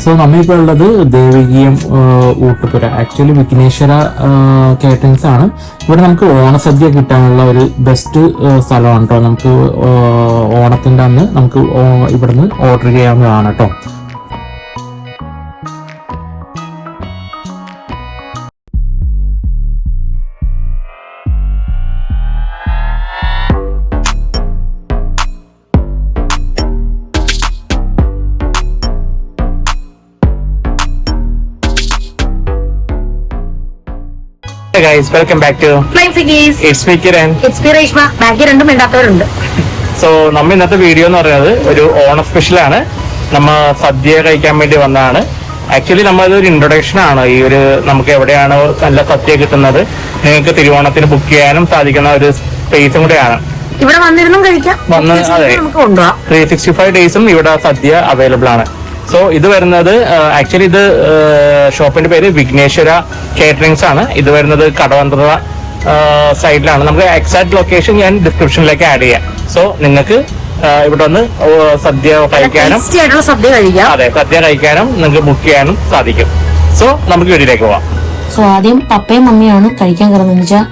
So നമ്മളിപ്പോൾ ഉള്ളത് ദേവികീയം ഊട്ടുപുര, actually Vighneshwara കേറ്ററിംഗ്സ് ആണ്. ഇവിടെ നമുക്ക് ഓണസദ്യ കിട്ടാനുള്ള ഒരു ബെസ്റ്റ് സ്ഥലമാണ് കേട്ടോ. നമുക്ക് ഓണത്തിന്റെ അന്ന് നമുക്ക് ഇവിടുന്ന് ഓർഡർ ചെയ്യാവുന്നതാണ് കേട്ടോ. Hey guys, welcome back to Flying Figgies. It's me Kiran. It's me Reshma. ബാക്കി രണ്ടും വേണ്ടാത്തവരുണ്ട്. സോ നമ്മൾ ഇന്നത്തെ വീഡിയോ എന്ന് പറയുന്നത് ഒരു ഓണ സ്പെഷ്യലാണ്. നമ്മ സദ്യ കഴിക്കാൻ വേണ്ടി വന്നതാണ്. ആക്ച്വലി നമ്മളൊരു ഇൻട്രൊഡക്ഷൻ ആണ്. ഈ ഒരു നമുക്ക് എവിടെയാണ് നല്ല സദ്യ കിട്ടുന്നത്, നിങ്ങൾക്ക് തിരുവോണത്തിന് ബുക്ക് ചെയ്യാനും സാധിക്കുന്ന ഒരു സ്പേസും കൂടെയാണ്. ഇവിടെ വന്നിരുന്നും കഴിക്കാം, അതെ, നമുക്ക് കൊണ്ടുപോകാം. 365 ഡേയ്സും ഇവിടെ സദ്യ അവൈലബിൾ ആണ്. സോ ഇത് വരുന്നത് ആക്ച്വലി ഇത് ഷോപ്പിന്റെ പേര് വിഘ്നേശ്വര കേറ്ററിംഗ്സ് ആണ്. ഇത് വരുന്നത് കടവന്ത്ര സൈഡിലാണ്. നമുക്ക് എക്സാക്ട് ലൊക്കേഷൻ ഞാൻ ഡിസ്ക്രിപ്ഷനിലേക്ക് ആഡ് ചെയ്യാം. സോ നിങ്ങൾക്ക് ഇവിടെ വന്ന് സദ്യ കഴിക്കാനും അതെ സദ്യ കഴിക്കാനും നിങ്ങൾക്ക് ബുക്ക് ചെയ്യാനും സാധിക്കും. സോ നമുക്ക് വീട്ടിലേക്ക് പോവാം. സോ ആദ്യം പപ്പയും മമ്മിയാണ് കഴിക്കാൻ കയറുന്നത്. വെച്ചാൽ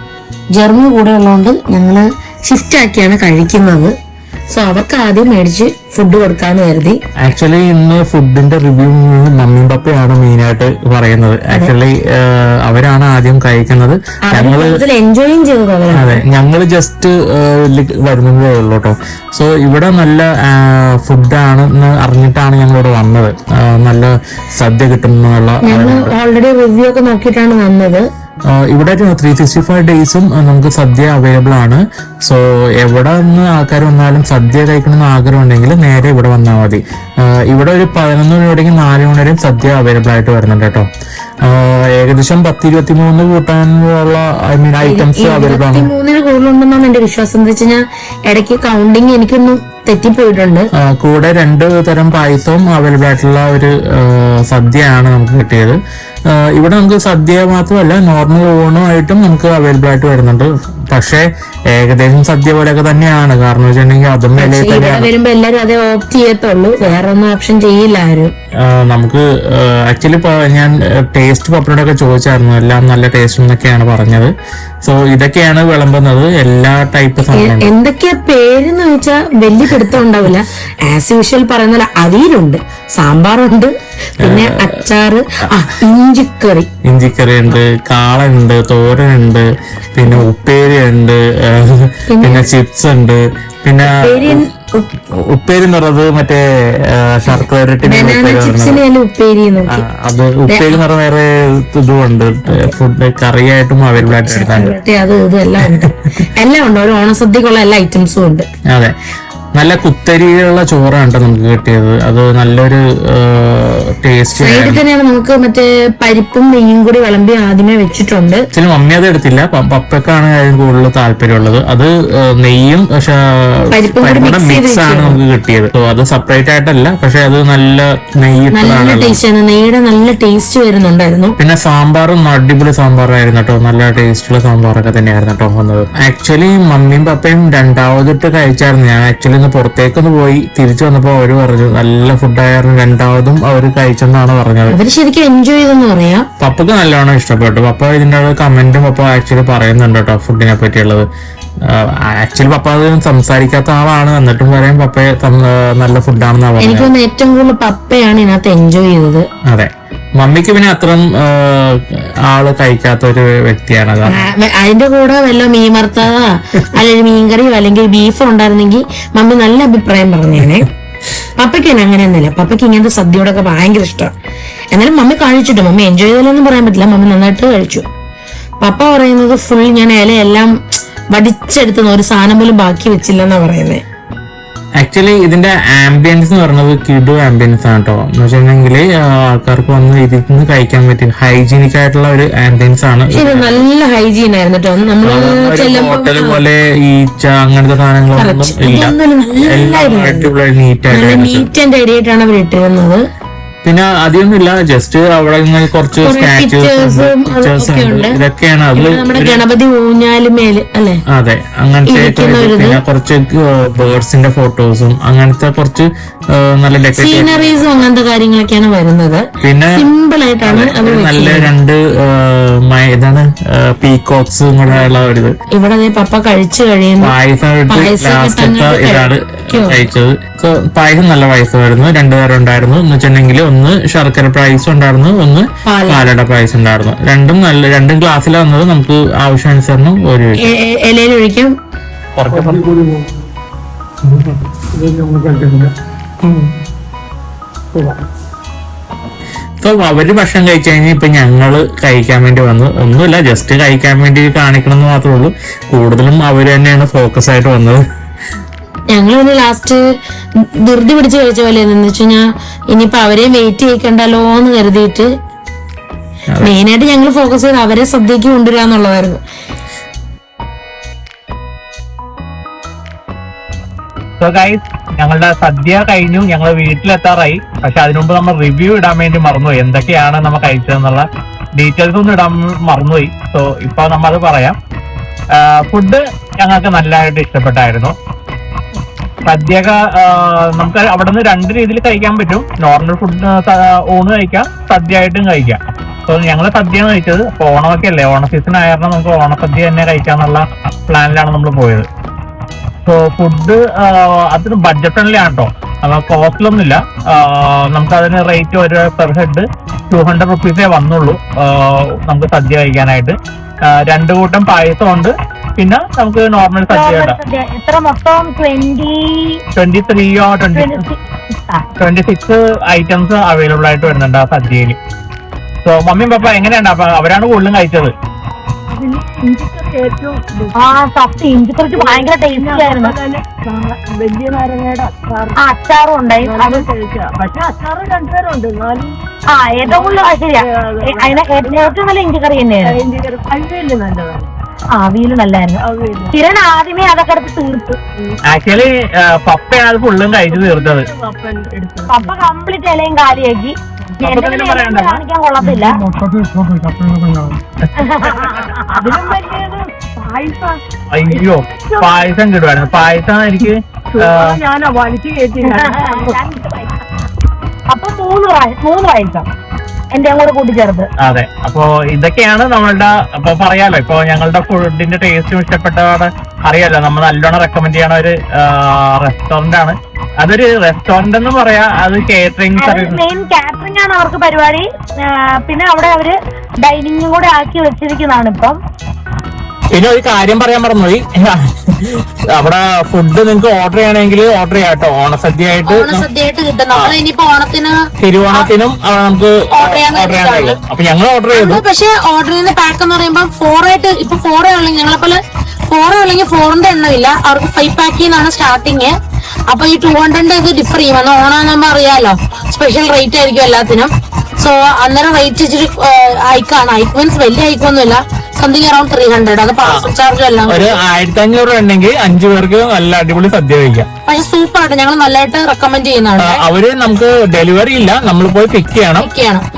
ജർമ്മി കൂടെ ഉള്ളതുകൊണ്ട് ഞങ്ങള് ഷിഫ്റ്റ് ആക്കിയാണ് കഴിക്കുന്നത്. സോ അവർക്ക് ആദ്യം മേടിച്ച് ഫുഡ് കൊടുക്കാന്ന് കരുതി. ആക്ച്വലി ഇന്ന് ഫുഡിന്റെ റിവ്യൂ മമ്മിയും പപ്പയാണ് മെയിൻ ആയിട്ട് പറയുന്നത്. ആക്ച്വലി അവരാണ് ആദ്യം കഴിക്കുന്നത്. ഞങ്ങള് എൻജോയും ചെയ്തത് അവരാണ്. അതെ, ഞങ്ങള് ജസ്റ്റ് വരുന്നതേ ഉള്ളൂ കേട്ടോ. സോ ഇവിടെ നല്ല ഫുഡാണെന്ന് അറിഞ്ഞിട്ടാണ് ഞങ്ങളിവിടെ വന്നത്. നല്ല സദ്യ കിട്ടുന്നുള്ള ഞങ്ങൾ ഓൾറെഡി റിവ്യൂ ഒക്കെ നോക്കിയിട്ടാണ് വന്നത്. ഇവിടെ 365 ഡേയ്സും നമുക്ക് സദ്യ അവൈലബിൾ ആണ്. സോ എവിടെ നിന്ന് ആൾക്കാർ വന്നാലും സദ്യ കഴിക്കണമെന്ന് ആഗ്രഹം ഉണ്ടെങ്കിൽ നേരെ ഇവിടെ വന്നാൽ മതി. ഇവിടെ ഒരു 11 മണി തുടങ്ങി 4 മണി വരെയും സദ്യ അവൈലബിൾ ആയിട്ട് വരുന്നുണ്ട് കേട്ടോ. ഏകദേശം 10-23 കൂട്ടാനുള്ള ഐറ്റംസ് അവൈലബിൾ ആണ്. 23 കൂടുതലുണ്ടെന്നാണ് എന്റെ വിശ്വാസം. എന്താ വെച്ച് കഴിഞ്ഞാൽ ഇടയ്ക്ക് കൗണ്ടിങ് എനിക്കൊന്നും തെറ്റിപ്പോയിട്ടുണ്ട്. കൂടെ 2 തരം പായസവും അവൈലബിൾ ആയിട്ടുള്ള ഒരു സദ്യയാണ് നമുക്ക് കിട്ടിയത്. ഇവിടെ നമുക്ക് സദ്യ മാത്രമല്ല നോർമൽ ഊണുമായിട്ടും നമുക്ക് അവൈലബിൾ ആയിട്ട് വരുന്നുണ്ട്. പക്ഷേ ഏകദേശം സദ്യ പോലെയൊക്കെ തന്നെയാണ്. കാരണം വെച്ചിട്ടുണ്ടെങ്കിൽ അതും വരുമ്പോ എല്ലാരും അതേ ഓപ്റ്റ് ചെയ്യത്തുള്ളൂ, വേറെ ഒന്നും ഓപ്ഷൻ ചെയ്യില്ല ആരും. നമുക്ക് ആക്ച്വലി ഞാൻ ടേസ്റ്റ് പപ്പടോടൊക്കെ ചോദിച്ചായിരുന്നു. എല്ലാം നല്ല ടേസ്റ്റ് എന്നൊക്കെയാണ് പറഞ്ഞത്. സോ ഇതൊക്കെയാണ് വിളമ്പുന്നത്. എല്ലാ ടൈപ്പ് സാധനങ്ങളും. എന്തൊക്കെയാ പേരെന്ന് ചോദിച്ചാൽ വലിയ പിടുത്തം ഉണ്ടാവില്ല. ആസ് യൂഷ്വൽ പറയുന്ന അവിയലുണ്ട്, സാമ്പാറുണ്ട്, പിന്നെ അച്ചാറ്, ഇഞ്ചിക്കറി ഉണ്ട്, കാളുണ്ട്, തോരനുണ്ട്, പിന്നെ ഉപ്പേരി ഉണ്ട്, പിന്നെ ചിപ്സ് ഉണ്ട്, പിന്നെ ഉപ്പേരി എന്ന് പറയുന്നത് മറ്റേ ശർക്കര ഉപ്പേരി അത് ഉപ്പേരി എന്ന് പറഞ്ഞ വേറെ ഇതുമുണ്ട്. ഫുഡ് കറിയായിട്ടും അവൈലബിൾ ആയിട്ട് എല്ലാം ഉണ്ട്. ഒരു ഓണസദ്യക്കുള്ള എല്ലാ ഐറ്റംസും ഉണ്ട്. അതെ, നല്ല കുത്തരിയുള്ള ചോറാണ് നമുക്ക് കിട്ടിയത്. അത് നല്ലൊരു ടേസ്റ്റ് തന്നെയാണ്. നമുക്ക് മറ്റേ പരിപ്പും നെയ്യും കൂടി വിളമ്പി ആദ്യമേ വെച്ചിട്ടുണ്ട്. ചില മമ്മി അത് എടുത്തില്ല, പപ്പക്കാണ് കൂടുതൽ താല്പര്യമുള്ളത്. അത് നെയ്യും പരിപ്പും മിക്സ് ആണ് നമുക്ക് കിട്ടിയത്. അത് സെപ്പറേറ്റ് ആയിട്ടല്ല, പക്ഷെ അത് നല്ല നെയ്യുടെ നല്ല ടേസ്റ്റ് വരുന്നുണ്ടായിരുന്നു. പിന്നെ സാമ്പാറും അടിപൊളി സാമ്പാറായിരുന്നു കേട്ടോ. നല്ല ടേസ്റ്റുള്ള സാമ്പാറൊക്കെ തന്നെയായിരുന്നു കേട്ടോ വന്നത്. ആക്ച്വലി മമ്മിയും പപ്പയും രണ്ടാമതിട്ട് കഴിച്ചായിരുന്നു. ഞാൻ ആക്ച്വലി പുറത്തേക്കൊന്ന് പോയി തിരിച്ചു വന്നപ്പോ അവര് പറഞ്ഞു നല്ല ഫുഡായിരുന്നു. രണ്ടാമതും അവര് കഴിച്ചെന്നാണ് പറഞ്ഞത്. അവര് ശരിക്കും എൻജോയ് ചെയ്തെന്ന് പറയാം. പപ്പക്ക് നല്ലോണം ഇഷ്ടപ്പെട്ടു. പപ്പ ഇതിന്റെ കമന്റും പപ്പ ആക്ച്വലി പറയുന്നുണ്ട് കേട്ടോ ഫുഡിനെ പറ്റിയുള്ളത്. ആക്ച്വലി പപ്പ അത് സംസാരിക്കാത്ത ആളാണ്, എന്നിട്ടും പറയാൻ പപ്പയെ നല്ല ഫുഡാണെന്നാ പറഞ്ഞത്. എനിക്ക് തോന്നുന്നു ഏറ്റവും കൂടുതൽ പപ്പയാണ് ഇതിനകത്ത് എൻജോയ് ചെയ്തത്. അതെ, മമ്മിക്ക് പിന്നെ അത്രയും ആള് കഴിക്കാത്ത ഒരു വ്യക്തിയാണ്. അതിന്റെ കൂടെ വല്ല മീൻ വറുത്തതാ അല്ലെങ്കിൽ മീൻകറിയോ അല്ലെങ്കിൽ ബീഫോ ഉണ്ടായിരുന്നെങ്കിൽ മമ്മി നല്ല അഭിപ്രായം പറഞ്ഞേനെ. പപ്പയ്ക്ക് തന്നെ അങ്ങനെയൊന്നുമില്ല. പപ്പയ്ക്ക് ഇങ്ങനത്തെ സദ്യയോടൊക്കെ ഭയങ്കര ഇഷ്ടമാണ്. എന്നാലും മമ്മി കഴിച്ചിട്ടു. മമ്മി എൻജോയ് ചെയ്താലൊന്നും പറയാൻ പറ്റില്ല, മമ്മി നന്നായിട്ട് കഴിച്ചു. പപ്പ പറയുന്നത് ഫുൾ ഞാൻ ഇലയെല്ലാം വടിച്ചെടുത്തുന്ന ഒരു സാധനം പോലും ബാക്കി വെച്ചില്ലെന്നാ പറയുന്നത്. ആക്ച്വലി ഇതിന്റെ ആംബിയൻസ് എന്ന് പറയുന്നത് കിഡു ആംബിയൻസ് ആണ് കേട്ടോ. എന്ന് വെച്ചിട്ടുണ്ടെങ്കിൽ ആൾക്കാർക്ക് വന്ന് ഇരുന്ന് കഴിക്കാൻ പറ്റും. ഹൈജീനിക് ആയിട്ടുള്ള ഒരു ആംബിയൻസ് ആണ്. നല്ല ഹൈജീൻ ആയിരുന്നു കേട്ടോ. നമ്മള് ഹോട്ടൽ പോലെ ഈച്ച അങ്ങനത്തെ സാധനങ്ങളൊന്നും ഇല്ല. നീറ്റ് ആൻഡ് ഐഡിയ ആയിട്ടാണ് അവർ ഇട്ടിരുന്നത്. പിന്നെ അധികമൊന്നുമില്ല, ജസ്റ്റ് അവിടെ ഇങ്ങനെ കുറച്ച് സ്റ്റാച്യൂസ് ഉണ്ട്, ഇതൊക്കെയാണ്. അത് നമ്മുടെ ഗണപതി ഊഞ്ഞാലുമേല് അല്ലെ, അതെ, അങ്ങനത്തെ പിന്നെ കുറച്ച് ബേർഡ്സിന്റെ ഫോട്ടോസും അങ്ങനത്തെ കുറച്ച് നല്ല സീനറീസും അങ്ങനത്തെ കാര്യങ്ങളൊക്കെയാണ് വരുന്നത്. പിന്നെ സിമ്പിൾ ആയിട്ടാണ് നല്ല 2 ഇതാണ് പീകോക്സും കൂടെ ഉള്ള ഒരു ഇത്. ഇവിടെ പപ്പ കഴിച്ചു കഴിയുന്നു. ലാസ്റ്റത്തെ ഇതാണ് കഴിച്ചത്. സോ പായസം നല്ല പായസമായിരുന്നു. 2 തരം ഉണ്ടായിരുന്നു എന്ന് വെച്ചിട്ടുണ്ടെങ്കിൽ, ഒന്ന് ശർക്കര പായസം ഉണ്ടായിരുന്നു, ഒന്ന് പാലട പായസം ഉണ്ടായിരുന്നു. രണ്ടും ഗ്ലാസ്സിലാണ് വന്നത്. നമുക്ക് ആവശ്യാനുസരണം ഒരു ഇലയിലൊഴിക്കും. സോ അവര് ഭക്ഷണം കഴിച്ചു കഴിഞ്ഞാൽ ഇപ്പൊ ഞങ്ങള് കഴിക്കാൻ വേണ്ടി വന്നു. ഒന്നുമില്ല, ജസ്റ്റ് കഴിക്കാൻ വേണ്ടി കാണിക്കണം എന്ന് മാത്രമേ ഉള്ളൂ. കൂടുതലും അവര് തന്നെയാണ് ഫോക്കസ് ആയിട്ട് വന്നത്. ഞങ്ങളൊന്ന് ലാസ്റ്റ് ധൃതി പിടിച്ച് കഴിച്ച പോലെ എന്ന് വെച്ച് കഴിഞ്ഞാൽ ഇനിയിപ്പൊ അവരെയും വെയിറ്റ് ചെയ്യിക്കണ്ടല്ലോ എന്ന് കരുതിയിട്ട് മെയിനായിട്ട് ഞങ്ങൾ ഫോക്കസ് ചെയ്ത് അവരെ സദ്യക്ക് കൊണ്ടുവരാന്നുള്ളതായിരുന്നു. സോ ഗൈസ്, ഞങ്ങളുടെ സദ്യ കഴിഞ്ഞു, ഞങ്ങൾ വീട്ടിലെത്താറായി. പക്ഷെ അതിനുമുമ്പ് നമ്മൾ റിവ്യൂ ഇടാൻ വേണ്ടി മറന്നുപോയി. എന്തൊക്കെയാണ് നമ്മൾ കഴിച്ചതെന്നുള്ള ഡീറ്റെയിൽസ് ഒന്നും ഇടാൻ മറന്നുപോയി. സോ ഇപ്പൊ നമ്മത് പറയാം. ഫുഡ് ഞങ്ങൾക്ക് നല്ലതായിട്ട് ഇഷ്ടപ്പെട്ടായിരുന്നു. സദ്യ നമുക്ക് അവിടെ നിന്ന് 2 രീതിയിൽ കഴിക്കാൻ പറ്റും. നോർമൽ ഫുഡ് ഊണ് കഴിക്കാം, സദ്യ ആയിട്ടും കഴിക്കാം. സോ ഞങ്ങൾ സദ്യയാണ് കഴിച്ചത്. അപ്പൊ ഓണമൊക്കെ അല്ലേ, ഓണ സീസൺ ആയിരുന്നു, നമുക്ക് ഓണസദ്യ തന്നെ കഴിക്കാന്നുള്ള പ്ലാനിലാണ് നമ്മൾ പോയത്. സോ ഫുഡ് അതിന് ബഡ്ജറ്റ് ഫ്രണ്ട്ലി ആണ് കേട്ടോ. കോസ്റ്റിലൊന്നുമില്ല. നമുക്ക് അതിന് റേറ്റ് ഒരു പെർ ഹെഡ് 200 റുപ്പീസേ വന്നുള്ളൂ നമുക്ക് സദ്യ കഴിക്കാനായിട്ട്. 2 കൂട്ടം പായസം ഉണ്ട്, പിന്നെ നമുക്ക് നോർമൽ സദ്യ 26 ഐറ്റംസ് അവൈലബിൾ ആയിട്ട് വരുന്നുണ്ട് ആ സദ്യയിൽ. സോ മമ്മിയും പപ്പ എങ്ങനെയുണ്ട്? അപ്പൊ അവരാണ് കൂടുതലും കഴിച്ചത്. ഇഞ്ചിക്കുറിച്ച് ഭയങ്കര ടേസ്റ്റി ആയിരുന്നു. വലിയ നാരങ്ങയുടെ അച്ചാറും ഉണ്ടായി. പക്ഷെ അച്ചാറ് 2 തരം ഉണ്ട്. ഏറ്റവും കൂടുതൽ ശരിയാ, ഏറ്റവും നല്ല ഇഞ്ചിക്കറി തന്നെയാണ്. അവിയല് നല്ലതാണ്. അവിയല് നല്ലായിരുന്നു. കിരൺ ആദ്യമേ അതൊക്കെ എടുത്ത് തീർത്തു. ആക്ച്വലി പപ്പയാണ് അത് ഫുള്ളും കഴിച്ചു തീർത്തത്. പപ്പ കംപ്ലീറ്റ് ഇലയും കാലിയാക്കി. കാണിക്കാൻ കൊള്ളത്തില്ല. അതിലും വലിയത് പായസം. അയ്യോ, പായസം കിട്ടുമായിരുന്നു. പായസം എനിക്ക് ഞാൻ വലിച്ചു കയറ്റി. അപ്പൊ 3 പായസം എന്റെ കൂടെ കൂട്ടിച്ചേർത്ത്. അതെ, അപ്പൊ ഇതൊക്കെയാണ് നമ്മളുടെ. അപ്പൊ പറയാലോ, ഇപ്പൊ ഞങ്ങളുടെ ഫുഡിന്റെ ടേസ്റ്റും ഇഷ്ടപ്പെട്ടതാണ് അറിയാലോ. നമ്മൾ നല്ലോണം റെക്കമെൻഡ് ചെയ്യണ ഒരു റെസ്റ്റോറന്റ് ആണ്. അതൊരു റെസ്റ്റോറന്റ് എന്ന് പറയാ, അത് കേറ്ററിംഗ് സർവീസ്, മെയിൻ കാറ്ററിംഗ് ആണ് അവർക്ക് പരിപാടി. പിന്നെ അവിടെ അവര് ഡൈനിങ്ങും കൂടെ ആക്കി വെച്ചിരിക്കുന്നതാണ് ഇപ്പം. പിന്നെ ഒരു കാര്യം പറയാൻ മറന്നുപോയി. അവിടെ ഫുഡ് നിങ്ങൾക്ക് ഓർഡർ ചെയ്യണമെങ്കിൽ ഓർഡർ ചെയ്യാം കേട്ടോ. ഓണസദ്യയായിട്ട് കിട്ടും. നമ്മൾ ഇനിയിപ്പോ ഓണത്തിന് തിരുവോണത്തിനും നമുക്ക് ഓർഡർ ചെയ്യാൻ കഴിയും. അപ്പൊ ഞങ്ങൾ ഓർഡർ ചെയ്തു. പക്ഷെ ഓർഡർ ചെയ്യുന്ന പാക്ക് എന്ന് പറയുമ്പോൾ 4 ആയിട്ട് ഇപ്പൊ 4 ഉള്ളെങ്കിൽ ഞങ്ങളെ പോലെ 4 അല്ലെങ്കിൽ 4ന്റെ എണ്ണമില്ല. അവർക്ക് 5 പാക്കിൽ നിന്നാണ് സ്റ്റാർട്ടിങ്. അപ്പൊ ഈ 200 ഇത് ഡിഫർ ചെയ്യും. അന്ന് ഓണാകുമ്പോ അറിയാലോ, സ്പെഷ്യൽ റേറ്റ് ആയിരിക്കും എല്ലാത്തിനും. സോ അന്നേരം റേറ്റ് ഇച്ചിരി ഹൈക്കാണ്. ഹൈക്ക് മീൻസ് വലിയ ഹൈക്കൊന്നുമില്ല, സംതിങ് അറൌണ്ട് 300. അത് പാർസൽ ചാർജും എല്ലാം ഒരു 1500 ഉണ്ടെങ്കിൽ 5 പേർക്ക് നല്ല അടിപൊളി സദ്യ കഴിക്കാം. പക്ഷെ സൂപ്പർ ആയിട്ട് ഞങ്ങൾ നല്ലതായിട്ട് റെക്കമെൻഡ് ചെയ്യുന്നതാണ്. അവര് നമുക്ക് ഡെലിവറി ഇല്ല, നമ്മൾ പോയി പിക്ക് ചെയ്യണം.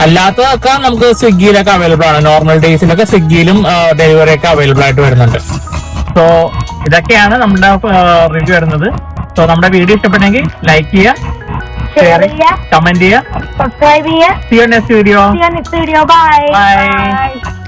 അല്ലാത്തതൊക്കെ നമുക്ക് സ്വിഗ്ഗിയിലൊക്കെ അവൈലബിൾ ആണ്. നോർമൽ ഡേയ്സിലൊക്കെ സ്വിഗ്ഗിയിലും ഡെലിവറി ഒക്കെ അവൈലബിൾ ആയിട്ട് വരുന്നുണ്ട്. സോ ഇതൊക്കെയാണ് നമ്മുടെ റിവ്യൂ വരുന്നത്. സോ നമ്മുടെ വീഡിയോ ഇഷ്ടപ്പെട്ടെങ്കിൽ ലൈക്ക് ചെയ്യുക, ഷെയർ ചെയ്യുക, കമന്റ് ചെയ്യുക, സബ്സ്ക്രൈബ് ചെയ്യുക. See you next video. Bye.